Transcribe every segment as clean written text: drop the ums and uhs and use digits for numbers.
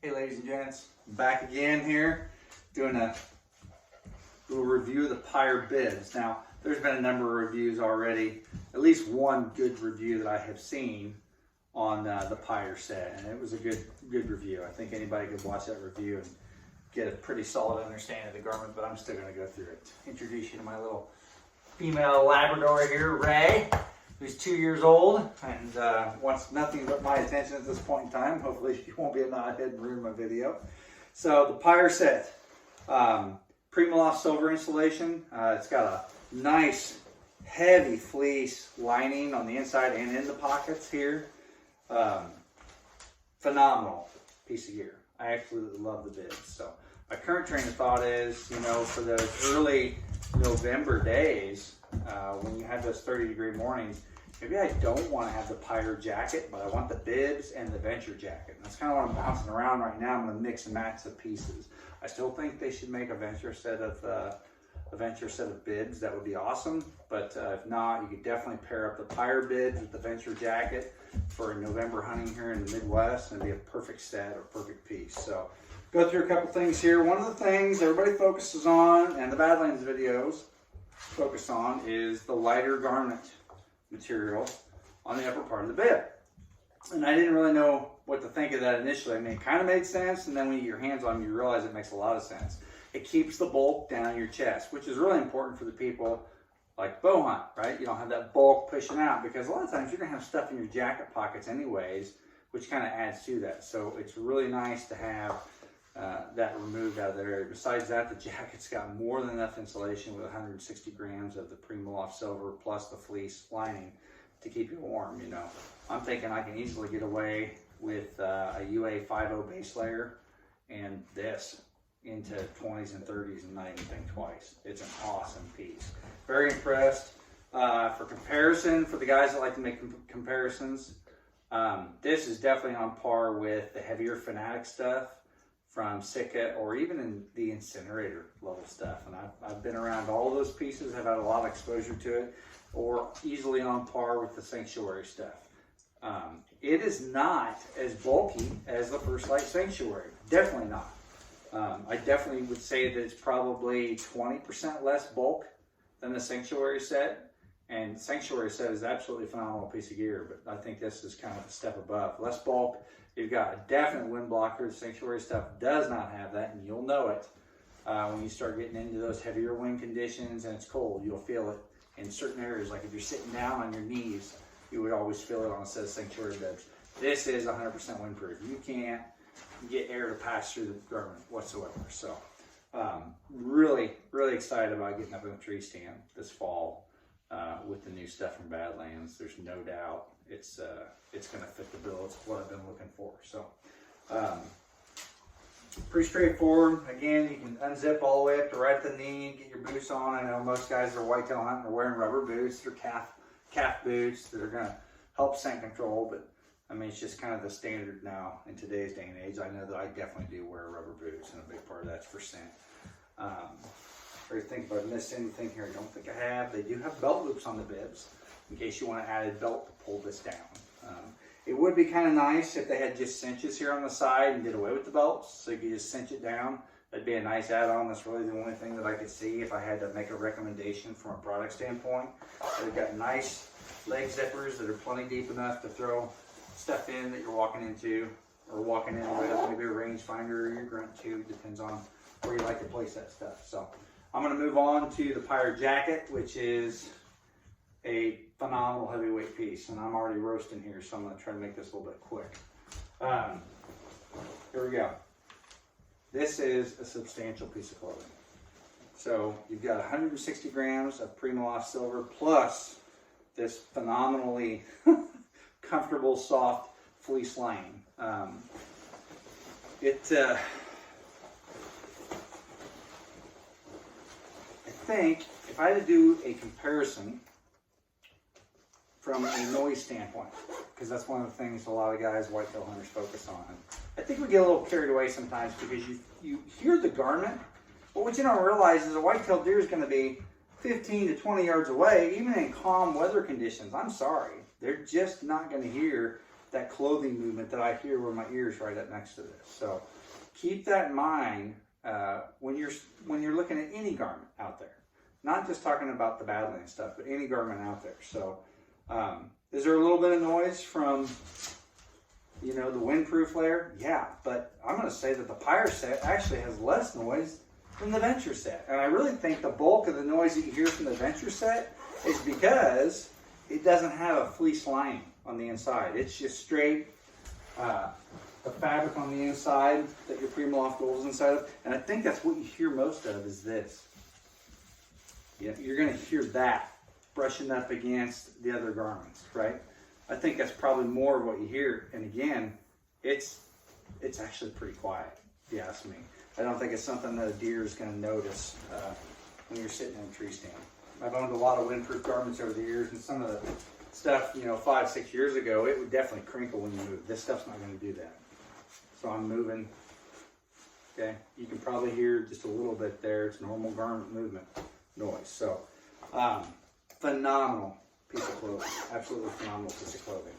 Hey ladies and gents, back again here doing a little review of the Pyre bibs. Now there's been a number of reviews already, at least one good review that I have seen on the Pyre set, and it was a good review. I think anybody could watch that review and get a pretty solid understanding of the garment, but I'm still going to go through it. Introduce you to my little female Labrador here, Ray, who's 2 years old and wants nothing but my attention at this point in time. Hopefully she won't be a knothead and ruin my video. So the Pyre set, Primaloft silver insulation. It's got a nice heavy fleece lining on the inside and in the pockets here. Phenomenal piece of gear. I absolutely love the bibs. So my current train of thought is, you know, for those early November days, when you have those 30-degree mornings, maybe I don't want to have the Pyre jacket, but I want the bibs and the Venture jacket. And that's kind of what I'm bouncing around right now. I'm going to mix and match the pieces. I still think they should make a Venture set of bibs. That would be awesome. But if not, you could definitely pair up the Pyre bibs with the Venture jacket for November hunting here in the Midwest, and it'd be a perfect set or perfect piece. So go through a couple things here. One of the things everybody focuses on, and the Badlands videos focus on, is the lighter garment material on the upper part of the bib. And I didn't really know what to think of that initially. I mean, it kind of made sense, and then when you get your hands on it, you realize it makes a lot of sense. It keeps the bulk down your chest, which is really important for the people like bow hunt, right? You don't have that bulk pushing out, because a lot of times you're gonna have stuff in your jacket pockets anyways, which kind of adds to that. So it's really nice to have that removed out of there. Besides that, the jacket's got more than enough insulation with 160 grams of the Primaloft silver plus the fleece lining to keep you warm. You know, I'm thinking I can easily get away with a UA 50 base layer and this into 20s and 30s and not even think twice. It's an awesome piece. Very impressed. For comparison, for the guys that like to make comparisons, this is definitely on par with the heavier Fanatic stuff from Sitka, or even in the incinerator level stuff. And I've been around all those pieces, have had a lot of exposure to it, or easily on par with the Sanctuary stuff. It is not as bulky as the First Light Sanctuary. Definitely not. I definitely would say that it's probably 20% less bulk than the Sanctuary set. And the Sanctuary set is absolutely a phenomenal piece of gear, but I think this is kind of a step above. Less bulk. You've got a definite wind blocker. The Sanctuary stuff does not have that, and you'll know it when you start getting into those heavier wind conditions and it's cold. You'll feel it in certain areas. Like if you're sitting down on your knees, you would always feel it on a set of Sanctuary bibs. This is 100% windproof. You can't get air to pass through the garment whatsoever. So really excited about getting up in the tree stand this fall with the new stuff from Badlands. There's no doubt it's going to fit the bill. It's what I've been looking for. So pretty straightforward. Again, you can unzip all the way up to right at the knee, get your boots on. I know most guys that are whitetail hunting are wearing rubber boots or calf boots that are going to help scent control, but I mean, it's just kind of the standard now in today's day and age. I know that I definitely do wear rubber boots, and a big part of that's for scent. Or think if I missed anything here, I don't think I have. They do have belt loops on the bibs in case you want an added belt to pull this down. It would be kind of nice if they had just cinches here on the side and did away with the belts, so you could just cinch it down. That'd be a nice add-on. That's really the only thing that I could see if I had to make a recommendation from a product standpoint. They've got nice leg zippers that are plenty deep enough to throw stuff in that you're walking into, or walking in with maybe a rangefinder or your grunt tube, depends on where you like to place that stuff. So I'm going to move on to the Pyre jacket, which is a phenomenal heavyweight piece, and I'm already roasting here, so I'm going to try to make this a little bit quick. Here we go. This is a substantial piece of clothing. So you've got 160 grams of Primaloft silver plus this phenomenally comfortable, soft fleece lining. I think if I had to do a comparison from a noise standpoint, because that's one of the things a lot of guys, whitetail hunters, focus on. I think we get a little carried away sometimes because you hear the garment, but what you don't realize is a whitetail deer is going to be 15 to 20 yards away, even in calm weather conditions. I'm sorry. They're just not going to hear that clothing movement that I hear with my ears right up next to this. So keep that in mind when you're looking at any garment out there. Not just talking about the Badlands stuff, but any garment out there. So is there a little bit of noise from, you know, the windproof layer? Yeah, but I'm going to say that the Pyre set actually has less noise than the Venture set. And I really think the bulk of the noise that you hear from the Venture set is because it doesn't have a fleece lining on the inside. It's just straight the fabric on the inside that your Primaloft goes inside of. And I think that's what you hear most of is this. Yeah, you're going to hear that brushing up against the other garments, right? I think that's probably more of what you hear. And again, it's actually pretty quiet, if you ask me. I don't think it's something that a deer is going to notice when you're sitting in a tree stand. I've owned a lot of windproof garments over the years, and some of the stuff, you know, 5-6 years ago, it would definitely crinkle when you move. This stuff's not going to do that. So I'm moving. Okay, you can probably hear just a little bit there. It's normal garment movement noise. So phenomenal piece of clothing. Absolutely phenomenal piece of clothing.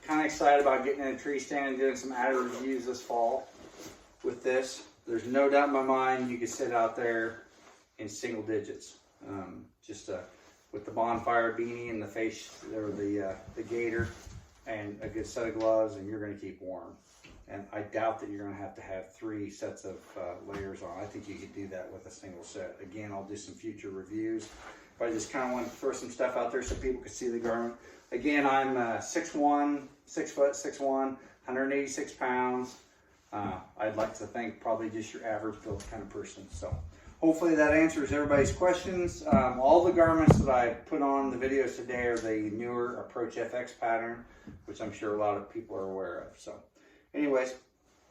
Kind of excited about getting in a tree stand and doing some added reviews this fall with this. There's no doubt in my mind you could sit out there in single digits. Just with the bonfire beanie and the face, or the gaiter, and a good set of gloves, and you're going to keep warm. And I doubt that you're going to have 3 sets of layers on. I think you could do that with a single set. Again, I'll do some future reviews. But I just kind of want to throw some stuff out there so people can see the garment. Again, I'm 6'1", 6'6", 186 pounds. I'd like to think probably just your average built kind of person. So hopefully that answers everybody's questions. All the garments that I put on the videos today are the newer Approach FX pattern, which I'm sure a lot of people are aware of. So anyways,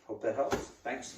hope that helps. Thanks.